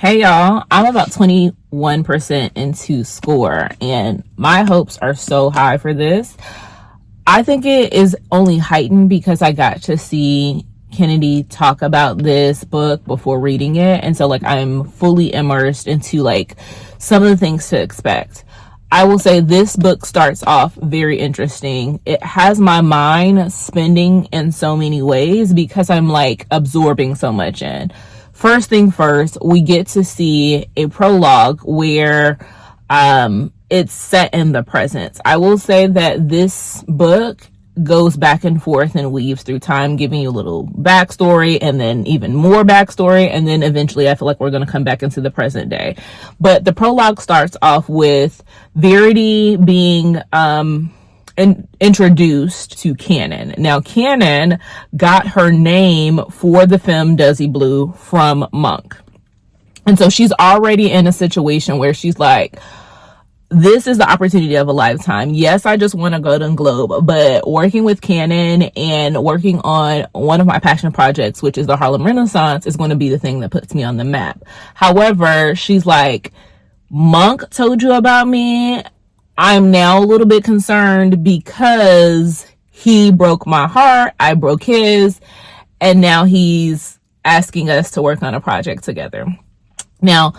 Hey y'all, I'm about 21% into Score and my hopes are so high for this. I think it is only heightened because I got to see Kennedy talk about this book before reading it, and so I'm fully immersed into some of the things to expect. I will say this book starts off very interesting. It has my mind spinning in so many ways because I'm absorbing so much in. First thing first, we get to see a prologue where it's set in the present. I will say that this book goes back and forth and weaves through time, giving you a little backstory and then even more backstory, and then eventually I feel like we're going to come back into the present day. But the prologue starts off with Verity being introduced to Canon. Now, Canon got her name for the femme Desi Blue from Monk. And so she's already in a situation where she's like, this is the opportunity of a lifetime. Yes, I just won a Golden Globe, but working with Canon and working on one of my passion projects, which is the Harlem Renaissance, is going to be the thing that puts me on the map. However, she's like, Monk told you about me. I'm now a little bit concerned because he broke my heart, I broke his, and now he's asking us to work on a project together. Now,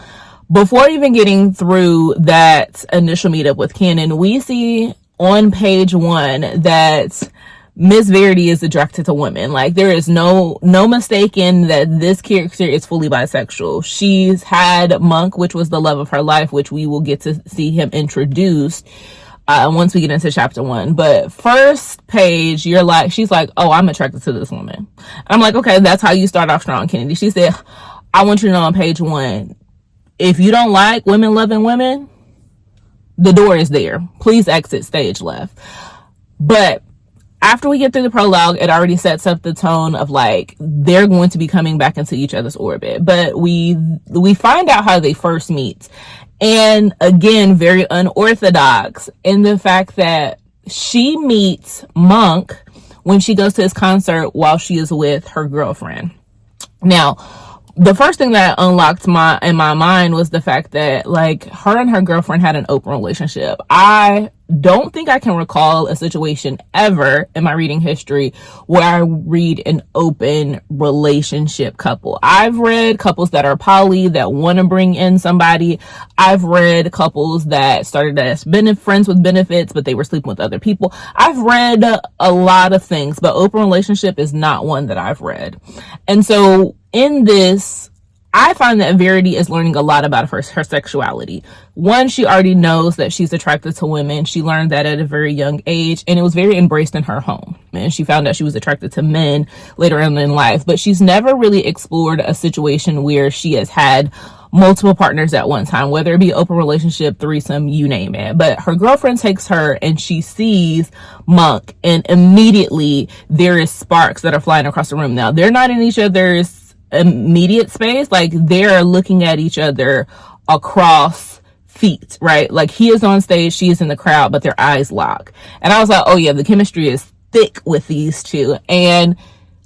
before even getting through that initial meetup with Canon, we see on page 1 that Miss Verity is attracted to women. There is no mistaking that this character is fully bisexual. She's had Monk, which was the love of her life, which we will get to see him introduced once we get into chapter 1. But first page, she's like, oh, I'm attracted to this woman. I'm like, okay, that's how you start off strong, Kennedy. She said, I want you to know on page 1, if you don't like women loving women, the door is there. Please exit stage left. But after we get through the prologue, it already sets up the tone of they're going to be coming back into each other's orbit. But we find out how they first meet. And again, very unorthodox in the fact that she meets Monk when she goes to his concert while she is with her girlfriend. Now, the first thing that unlocked in my mind was the fact that her and her girlfriend had an open relationship. I don't think I can recall a situation ever in my reading history where I read an open relationship couple. I've read couples that are poly that want to bring in somebody. I've read couples that started as friends with benefits, but they were sleeping with other people. I've read a lot of things, but open relationship is not one that I've read. And so in this, I find that Verity is learning a lot about her sexuality. One, she already knows that she's attracted to women. She learned that at a very young age, and it was very embraced in her home. And she found out she was attracted to men later on in life, but she's never really explored a situation where she has had multiple partners at one time, whether it be open relationship, threesome, you name it. But her girlfriend takes her and she sees Monk, and immediately there is sparks that are flying across the room. Now, they're not in each other's immediate space, they're looking at each other across feet, right? He is on stage, she is in the crowd, but their eyes lock. And I was like, oh yeah, the chemistry is thick with these two. And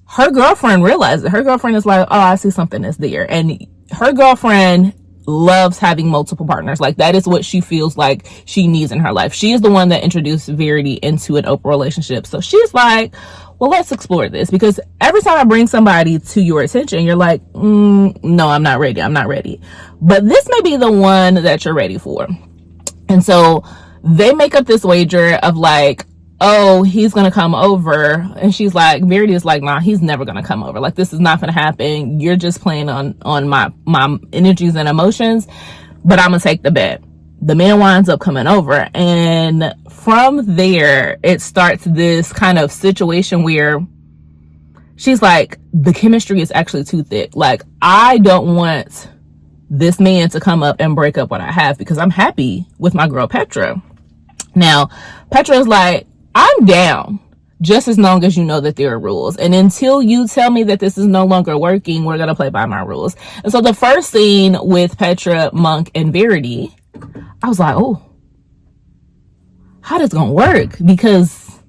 her girlfriend realized it. Her girlfriend is like, oh, I see something that's there. And her girlfriend loves having multiple partners. That is what she feels like she needs in her life. She is the one that introduced Verity into an open relationship. So she's like, well, let's explore this, because every time I bring somebody to your attention, you're like, no, I'm not ready. But this may be the one that you're ready for. And so they make up this wager of oh, he's gonna come over. And she's like, Verity is like, nah, he's never gonna come over. This is not gonna happen. You're just playing on my energies and emotions, but I'm gonna take the bet. The man winds up coming over, and from there it starts this kind of situation where she's like, the chemistry is actually too thick. I don't want this man to come up and break up what I have, because I'm happy with my girl Petra. Now, Petra's like, I'm down, just as long as you know that there are rules. And until you tell me that this is no longer working, we're going to play by my rules. And so the first scene with Petra, Monk, and Verity, I was like, oh, how this going to work? Because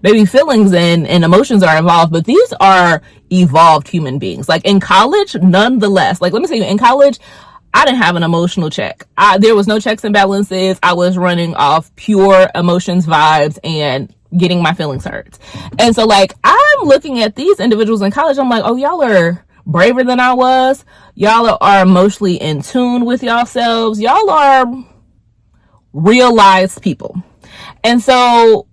maybe feelings and emotions are involved, but these are evolved human beings. In college, nonetheless, let me tell you, in college, I didn't have an emotional check. There was no checks and balances. I was running off pure emotions, vibes, and getting my feelings hurt. And so like, I'm looking at these individuals in college. I'm like, oh, y'all are braver than I was. Y'all are emotionally in tune with yourselves. Y'all are realized people. And so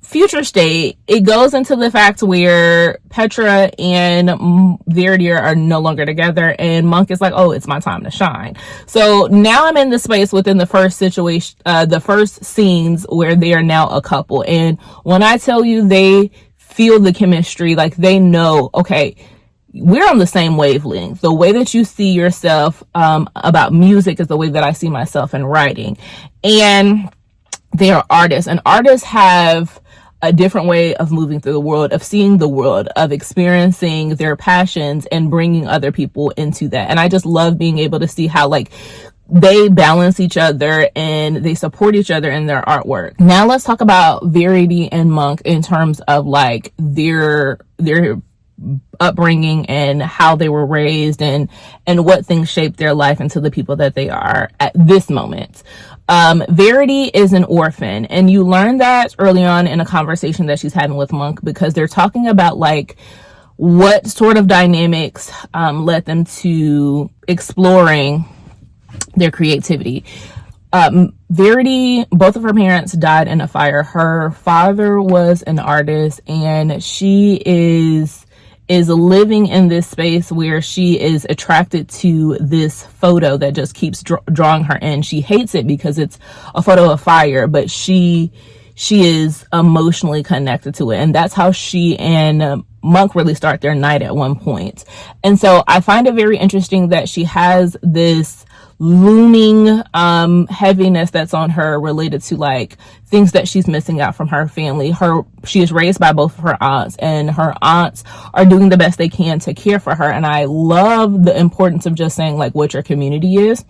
future state, it goes into the fact where Petra and Verity are no longer together, and Monk is like, oh, it's my time to shine. So now I'm in the space within the first situation, the first scenes where they are now a couple. And when I tell you they feel the chemistry, like they know, okay, we're on the same wavelength. The way that you see yourself about music is the way that I see myself in writing. And they are artists, and artists have a different way of moving through the world, of seeing the world, of experiencing their passions and bringing other people into that. And I just love being able to see how like they balance each other and they support each other in their artwork. Now let's talk about Verity and Monk in terms of like their upbringing and how they were raised and what things shaped their life into the people that they are at this moment. Verity is an orphan, and you learn that early on in a conversation that she's having with Monk, because they're talking about like what sort of dynamics led them to exploring their creativity. Verity, both of her parents died in a fire. Her father was an artist, and she is living in this space where she is attracted to this photo that just keeps drawing her in. She hates it because it's a photo of fire, but she is emotionally connected to it. And that's how she and Monk really start their night at one point. And so I find it very interesting that she has this looming heaviness that's on her related to like things that she's missing out from her family. She is raised by both of her aunts, and her aunts are doing the best they can to care for her. And I love the importance of just saying like what your community is.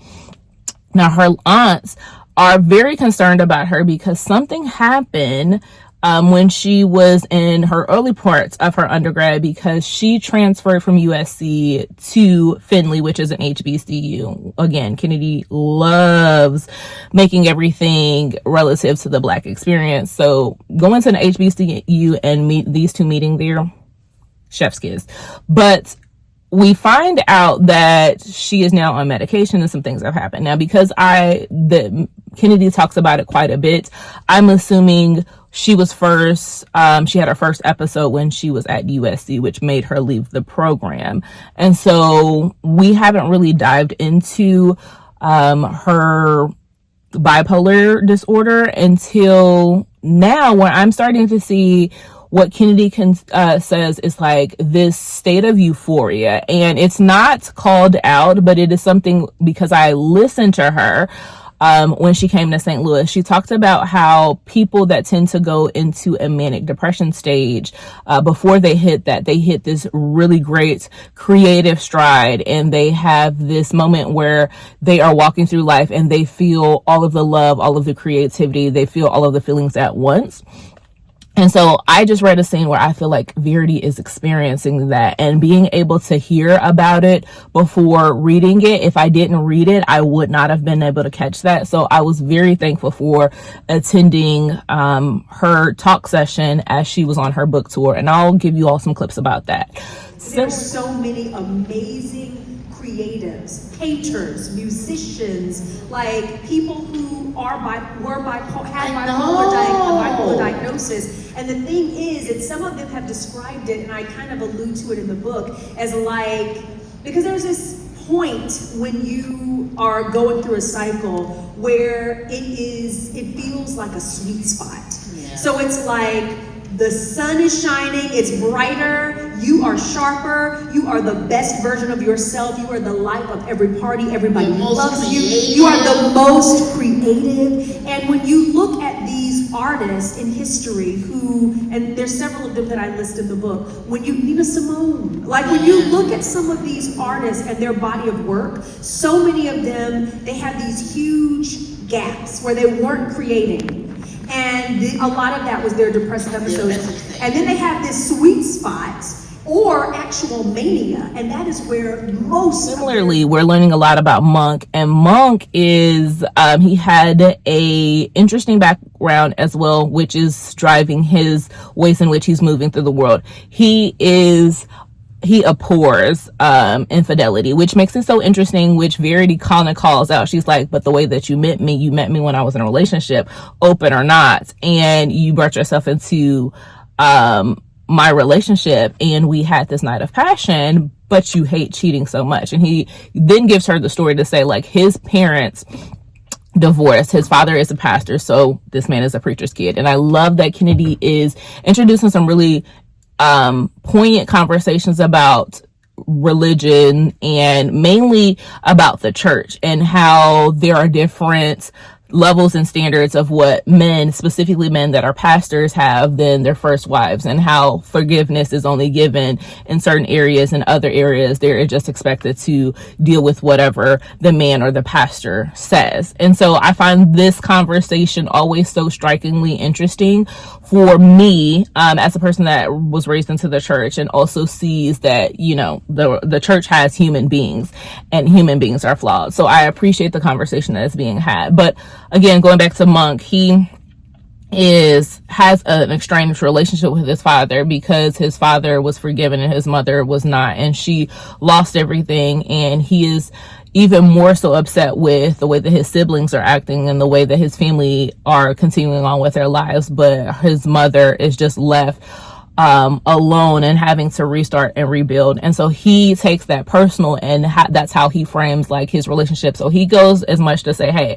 Now her aunts are very concerned about her because something happened when she was in her early parts of her undergrad, because she transferred from USC to Findlay, which is an HBCU. Again, Kennedy loves making everything relative to the Black experience. So going to an HBCU and these two meeting there, chef's kiss. But we find out that she is now on medication and some things have happened. Now, because Kennedy talks about it quite a bit, I'm assuming she was first, she had her first episode when she was at USC, which made her leave the program. And so we haven't really dived into her bipolar disorder until now, when I'm starting to see what Kennedy says is like this state of euphoria. And it's not called out, but it is something, because I listened to her when she came to St. Louis. She talked about how people that tend to go into a manic depression stage, before they hit this really great creative stride, and they have this moment where they are walking through life and they feel all of the love, all of the creativity, they feel all of the feelings at once. And so I just read a scene where I feel like Verity is experiencing that, and being able to hear about it before reading it. If I didn't read it, I would not have been able to catch that. So I was very thankful for attending her talk session as she was on her book tour. And I'll give you all some clips about that. There's so many amazing creatives, painters, musicians, like people who had bipolar diagnosis. And the thing is, some of them have described it, and I kind of allude to it in the book, as like, because there's this point when you are going through a cycle where it feels like a sweet spot. Yeah. So it's like, the sun is shining, it's brighter, you are sharper, you are the best version of yourself, you are the life of every party, everybody loves you, you are the most creative. And when you look at these artists in history who, and there's several of them that I list in the book, Nina Simone, like when you look at some of these artists and their body of work, so many of them, they have these huge gaps where they weren't creating. And a lot of that was their depressive episodes. And then they have this sweet spot, or actual mania. And that is where most... Similarly, we're learning a lot about Monk, and Monk is, he had a interesting background as well, which is driving his ways in which he's moving through the world. He abhors infidelity, which makes it so interesting, which Verity kind of calls out. She's like, but the way that you met me when I was in a relationship, open or not, and you brought yourself into my relationship, and we had this night of passion, but you hate cheating so much. And he then gives her the story to say, like, his parents divorced. His father is a pastor, so this man is a preacher's kid. And I love that Kennedy is introducing some really poignant conversations about religion, and mainly about the church, and how there are different levels and standards of what men, specifically men that are pastors, have than their first wives, and how forgiveness is only given in certain areas. In other areas, they're just expected to deal with whatever the man or the pastor says. And so I find this conversation always so strikingly interesting for me, as a person that was raised into the church and also sees that, you know, the church has human beings, and human beings are flawed. So I appreciate the conversation that is being had. But again, going back to Monk, he has an estranged relationship with his father because his father was forgiven and his mother was not, and she lost everything. And he is even more so upset with the way that his siblings are acting and the way that his family are continuing on with their lives, but his mother is just left alone and having to restart and rebuild. And so he takes that personal, and that's how he frames like his relationship. So he goes as much to say, hey,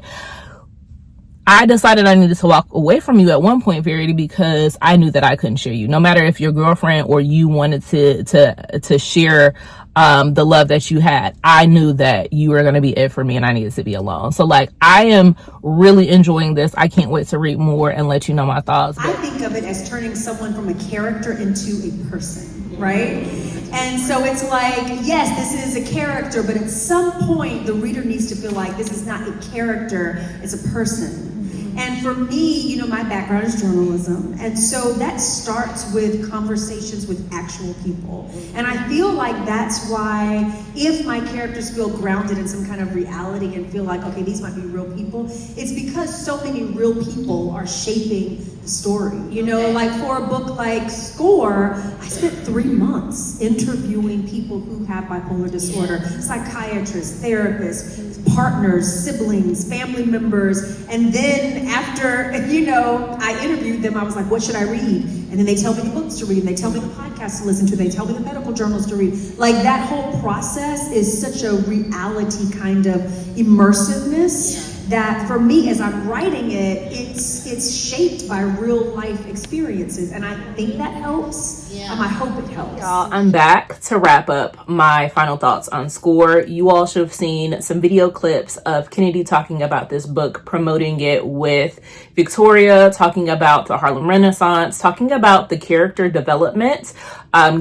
I decided I needed to walk away from you at one point, Verity, because I knew that I couldn't share you. No matter if your girlfriend or you wanted to share the love that you had, I knew that you were going to be it for me, and I needed to be alone. So like, I am really enjoying this. I can't wait to read more and let you know my thoughts. I think of it as turning someone from a character into a person, right? And so it's like, yes, this is a character, but at some point the reader needs to feel like this is not a character, it's a person. And for me, you know, my background is journalism. And so that starts with conversations with actual people. And I feel like that's why, if my characters feel grounded in some kind of reality and feel like, okay, these might be real people, it's because so many real people are shaping the story. You know, like for a book like Score, I spent 3 months interviewing people who have bipolar disorder, psychiatrists, therapists, partners, siblings, family members, and then after, you know, I interviewed them, I was like, what should I read? And then they tell me the books to read, and they tell me the podcasts to listen to, they tell me the medical journals to read. Like, that whole process is such a reality kind of immersiveness that for me, as I'm writing it, it's shaped by real life experiences, and I think that helps. I hope it helps. Y'all, I'm back to wrap up my final thoughts on Score. You all should have seen some video clips of Kennedy talking about this book, promoting it with Victoria, talking about the Harlem Renaissance, talking about the character development,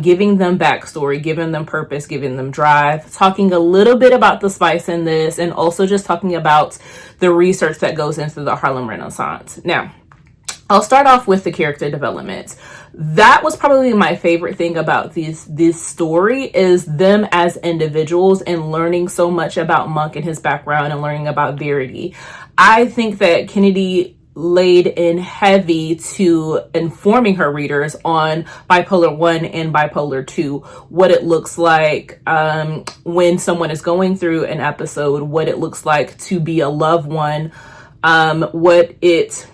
giving them backstory, giving them purpose, giving them drive, talking a little bit about the spice in this, and also just talking about the research that goes into the Harlem Renaissance. Now, I'll start off with the character development. That was probably my favorite thing about this story, is them as individuals and learning so much about Monk and his background and learning about Verity. I think that Kennedy laid in heavy to informing her readers on bipolar 1 and bipolar 2, what it looks like when someone is going through an episode, what it looks like to be a loved one, what it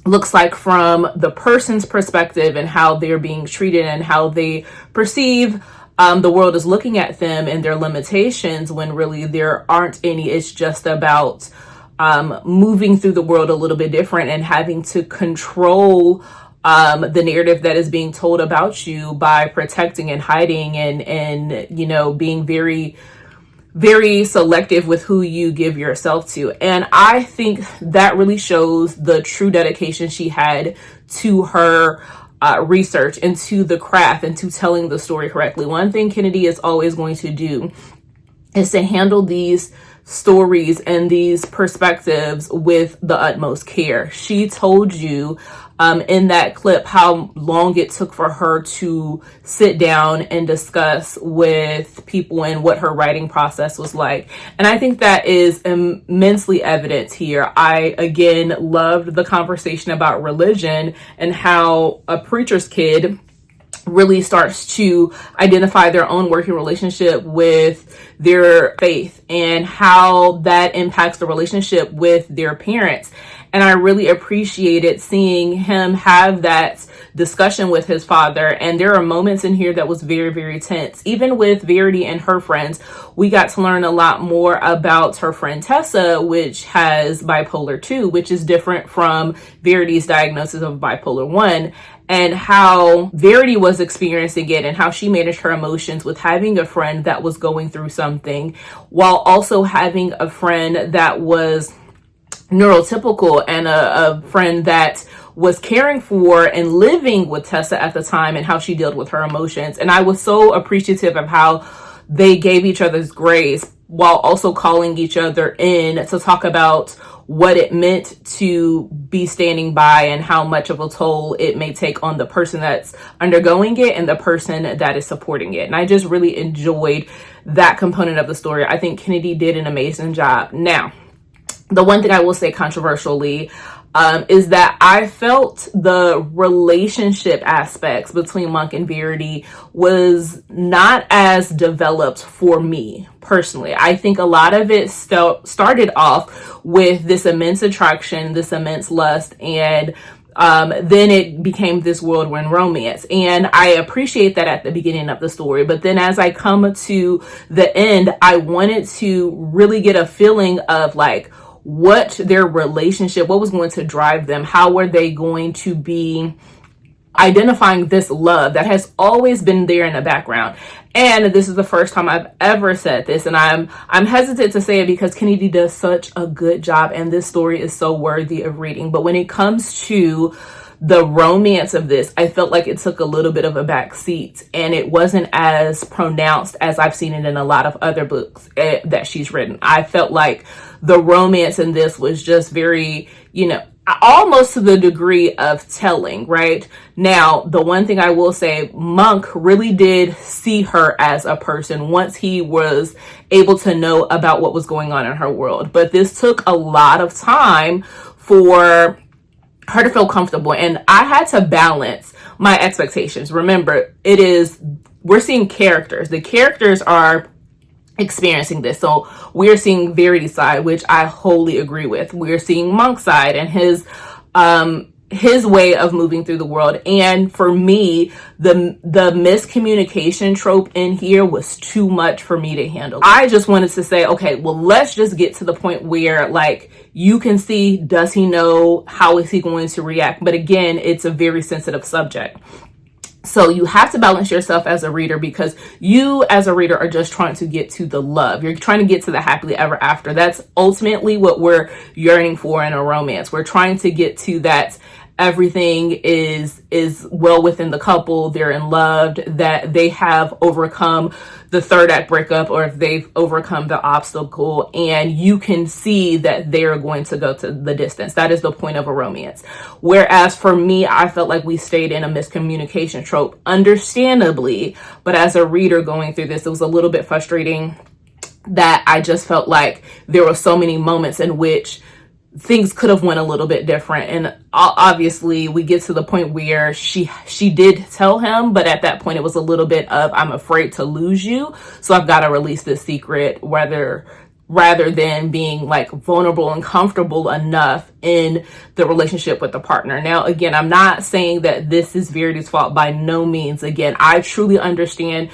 looks like from the person's perspective and how they're being treated and how they perceive the world is looking at them and their limitations, when really there aren't any. It's just about moving through the world a little bit different and having to control the narrative that is being told about you by protecting and hiding and you know, being very, very selective with who you give yourself to. And I think that really shows the true dedication she had to her research and to the craft and to telling the story correctly. One thing Kennedy is always going to do is to handle these stories and these perspectives with the utmost care. She told you in that clip how long it took for her to sit down and discuss with people and what her writing process was like. And I think that is immensely evident here. I, again, loved the conversation about religion and how a preacher's kid really starts to identify their own working relationship with their faith and how that impacts the relationship with their parents. And I really appreciated seeing him have that discussion with his father. And there are moments in here that was very, very tense. Even with Verity and her friends, we got to learn a lot more about her friend Tessa, which has bipolar 2, which is different from Verity's diagnosis of bipolar 1. And how Verity was experiencing it and how she managed her emotions with having a friend that was going through something, while also having a friend that was neurotypical and a friend that was caring for and living with Tessa at the time, and how she dealt with her emotions. And I was so appreciative of how they gave each other's grace while also calling each other in to talk about what it meant to be standing by and how much of a toll it may take on the person that's undergoing it and the person that is supporting it. And I just really enjoyed that component of the story. I think Kennedy did an amazing job. Now, the one thing I will say controversially is that I felt the relationship aspects between Monk and Verity was not as developed for me personally. I think a lot of it started off with this immense attraction, this immense lust, and then it became this whirlwind romance. And I appreciate that at the beginning of the story. But then as I come to the end, I wanted to really get a feeling of like, what their relationship, what was going to drive them, how were they going to be identifying this love that has always been there in the background. And this is the first time I've ever said this, and I'm hesitant to say it because Kennedy does such a good job and this story is so worthy of reading. But when it comes to the romance of this, I felt like it took a little bit of a back seat, and it wasn't as pronounced as I've seen it in a lot of other books that she's written. I felt like the romance in this was just very, almost to the degree of telling, right? Now, the one thing I will say, Monk really did see her as a person once he was able to know about what was going on in her world. But this took a lot of time for her to feel comfortable, and I had to balance my expectations. Remember, we're seeing characters. The characters are experiencing this. So we're seeing Verity's side, which I wholly agree with. We're seeing Monk's side and his way of moving through the world. And for me, the miscommunication trope in here was too much for me to handle. I just wanted to say, okay, well, let's just get to the point where like you can see, does he know? How is he going to react? But again, it's a very sensitive subject. So you have to balance yourself as a reader, because you as a reader are just trying to get to the love. You're trying to get to the happily ever after. That's ultimately what we're yearning for in a romance. We're trying to get to that everything is well within the couple, they're in love, that they have overcome the third act breakup, or if they've overcome the obstacle, and you can see that they're going to go to the distance. That is the point of a romance. Whereas for me, I felt like we stayed in a miscommunication trope, understandably, but as a reader going through this, it was a little bit frustrating that I just felt like there were so many moments in which things could have went a little bit different. And obviously we get to the point where she did tell him, but at that point it was a little bit of, I'm afraid to lose you, so I've got to release this secret, rather than being like vulnerable and comfortable enough in the relationship with the partner. Now, again, I'm not saying that this is Verity's fault, by no means. Again, I truly understand.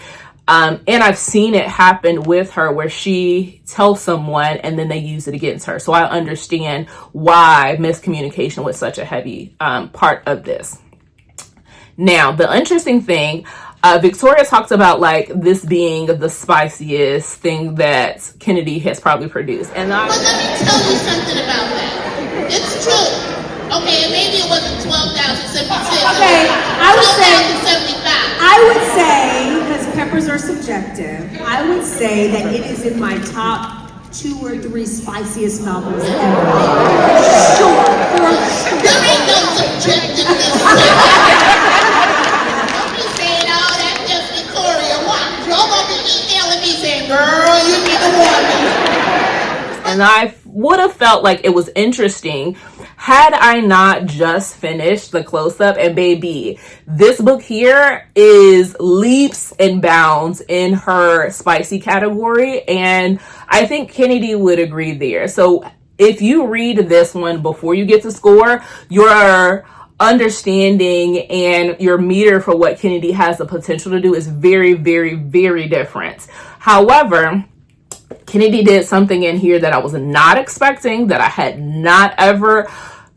And I've seen it happen with her where she tells someone and then they use it against her. So I understand why miscommunication was such a heavy part of this. Now, the interesting thing, Victoria talked about like this being the spiciest thing that Kennedy has probably produced. And well, let me tell you something about that. It's true. Okay, and maybe it wasn't 12,076. Okay, I would say, because peppers are subjective, I would say that it is in my top 2 or 3 spiciest novels ever. Sure. There ain't no subjectiveness and I would have felt like it was interesting had I not just finished the close-up. And baby, this book here is leaps and bounds in her spicy category, and I think Kennedy would agree there. So if you read this one before you get to Score, your understanding and your meter for what Kennedy has the potential to do is very, very, very different. However, Kennedy did something in here that I was not expecting, that I had not ever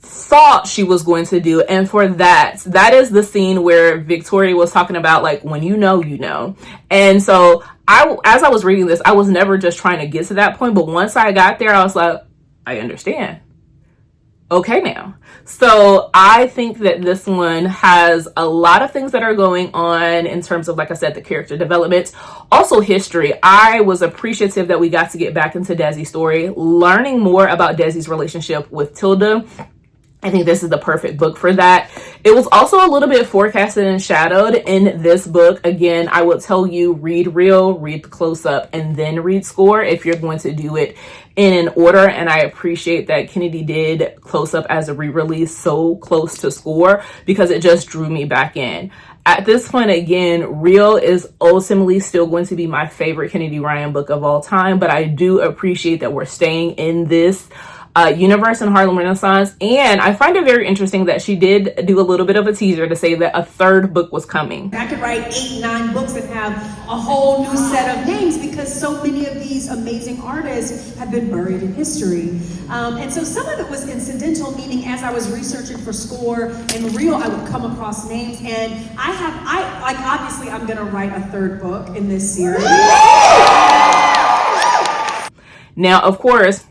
thought she was going to do. And for that is the scene where Victoria was talking about, like, when you know, you know. And so as I was reading this, I was never just trying to get to that point. But once I got there, I was like, I understand. Okay now. So I think that this one has a lot of things that are going on in terms of, like I said, the character development, also history. I was appreciative that we got to get back into Desi's story, learning more about Desi's relationship with Tilda. I think this is the perfect book for that. It was also a little bit forecasted and shadowed in this book. Again, I would tell you, read Real, read the close-up, and then read Score if you're going to do it in an order. And I appreciate that Kennedy did Close-up as a re-release so close to Score, because it just drew me back in. At this point, again, Real is ultimately still going to be my favorite Kennedy Ryan book of all time, but I do appreciate that we're staying in this universe in Harlem Renaissance. And I find it very interesting that she did do a little bit of a teaser to say that a third book was coming. I could write 8, 9 books and have a whole new set of names, because so many of these amazing artists have been buried in history. And so some of it was incidental, meaning as I was researching for Score and Real, I would come across names, and obviously I'm gonna write a third book in this series. Now, of course,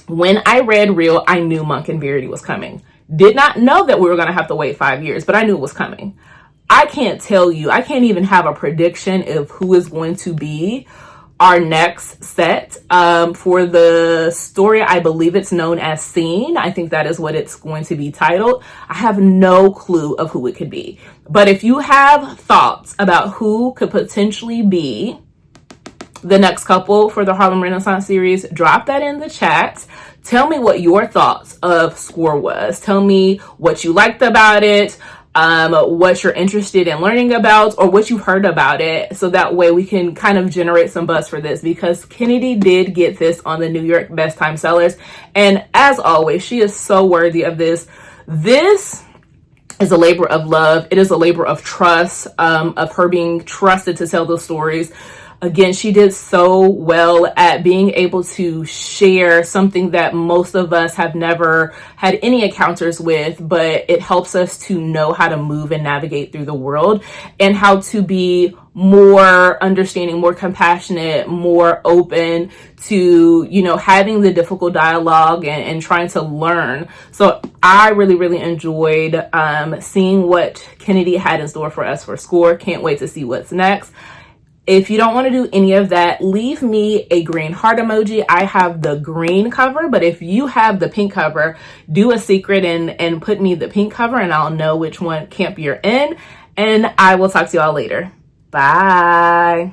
when I read Real, I knew Monk and Verity was coming. Did not know that we were going to have to wait 5 years, but I knew it was coming. I can't tell you, I can't even have a prediction of who is going to be our next set for the story. I believe it's known as Scene. I think that is what it's going to be titled. I have no clue of who it could be. But if you have thoughts about who could potentially be the next couple for the Harlem Renaissance series, drop that in the chat. Tell me what your thoughts of Score was. Tell me what you liked about it, what you're interested in learning about, or what you've heard about it, so that way we can kind of generate some buzz for this, because Kennedy did get this on the New York Best Time Sellers, and as always, she is so worthy of this. This is a labor of love. It is a labor of trust, of her being trusted to tell those stories. Again, she did so well at being able to share something that most of us have never had any encounters with, but it helps us to know how to move and navigate through the world, and how to be more understanding, more compassionate, more open to, you know, having the difficult dialogue and trying to learn. So I really, really enjoyed seeing what Kennedy had in store for us for Score. Can't wait to see what's next. If you don't want to do any of that, leave me a green heart emoji. I have the green cover, but if you have the pink cover, do a secret and put me the pink cover, and I'll know which one camp you're in. And I will talk to y'all later. Bye.